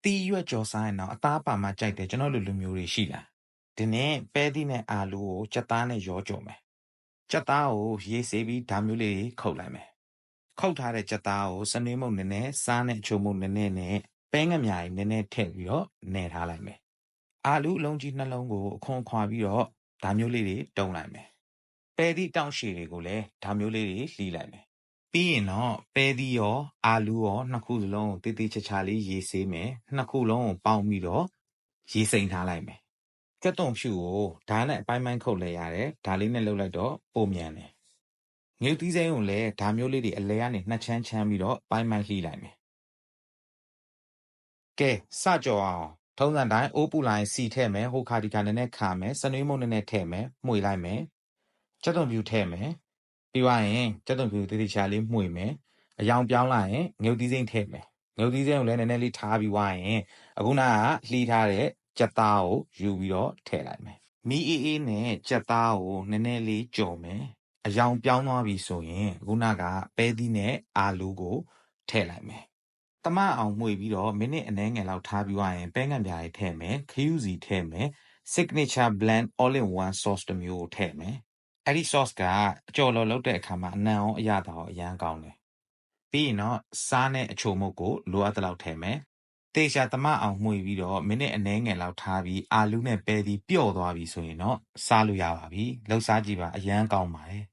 တီးရွက်ကြော်စားရင်တော့အသားပါမှကြိုက်တယ်ကျွန်တော်လူမျိုးတွေရှိလားဒီနေ့ပဲသီးနဲ့အာလူကိုကြက်သားနဲ့ရောကြော်မယ်ကြက်သားကိုရေးစေးပြီးဓာမျိုးလေးခုတ်လိုက်မယ်ခုတ်ထားတဲ့ကြက်သားကိုစနေမုတ်နည်းနည်းစားနဲ့ချိုမုတ်နည်းနည်းနဲ့ပဲငမြားကြီးနည်းနည်းထည့်ပြီးတော့နယ်ထားလိုက်မယ်အာလူအလုံးကြီးနှလုံးကိုအခွန်ခွာပြီးတော့ဓာမျိုးလေးတွေတုံးလိုက်မယ်ပဲသီးတောင့်ရှည်တွေကိုလည်းဓာမျိုးလေးတွေလှီးလိုက်မယ်ပြီးရင်တော့ပဲသီးရောအာလူရောနှစ်ခုစလုံးကိုတေးသေးချာချာလေးရေးစေးမယ်နှစ်ခုလုံးကိုပေါင်းပြီးတော့ရေးစိမ်ထားလိုက်မယ်ကြက်သွန်ဖြူကိုဓာတ်နဲ့အပိုင်းပိုင်းခုတ်လဲရတယ်ဓာတ်လေးနဲ့လှုပ်လိုက်တော့ပုံမြန်တယ်ငရုတ်သီးစိမ်းကိုလည်းဓာတ်မျိုးလေးတွေအလဲကနေနှစ်ချမ်းချမ်းပြီးတော့ပိုင်းပိုင်းလှီးလိုက်မယ်ကဲစကြော်အောင်ထုံးစံတိုင်းအိုးပူလိုက်စီထည့်မယ်ဟိုခါဒီခါနည်းနည်းခါမယ်စနွေးမုံနည်းနည်းထည့်မယ်မှွေလိုက်မယ်ကြက်သွန်ဖြူထည့်မယ်ပြီးသွားရင်ကြက်သွန်ဖြူတေးသေးချာလေးမှွေမယ်အယောင်ပြောင်းလာရင်ငရုတ်သီးစိမ်းထည့်မယ်ငရုတ်သီးစိမ်းကိုလည်းနည်းနည်းလေးထားပြီးသွားရင်အခုနကလှီးထားတဲ့ကြက်သားကိုယူပြီးတော့ထည့်လိုက်မယ်မီးအေးအေးနဲ့ကြက်သားကိုနည်းနည်းလေးကြော်မယ်အယောင်ပြောင်းသွားပြီဆိုရင်အခုနကပဲသီးနဲ့အာလူကိုထည့်လိုက်မယ်တမအောင်မှွေပြီးတော့မိနစ်အနည်းငယ်လောက်ထားပြီးသွားရင်ပဲငံပြားတွေထည့်မယ်ခရူးစီထည့်မယ် signature blend all in one sauce တစ်မျိုးကိုထည့်မယ်အဲ့ဒီ sauce ကအကြော်လော်လုပ်တဲ့အခါမှာအနံ့အောင်အရသာအောင်အရန်ကောင်းတယ်ပြီးရင်တော့စားနဲ့အချိုမုတ်ကိုလိုအပ်တဲ့လောက်ထည့်မယ်တေချာတမအောင်မှွေပြီးတော့မိနစ်အနည်းငယ်လောက်ထားပြီးအာလူနဲ့ပဲသီးပျော့သွားပြီဆိုရင်တော့စားလို့ရပါပြီလှုပ်စားကြည့်ပါအရန်ကောင်းပါတယ်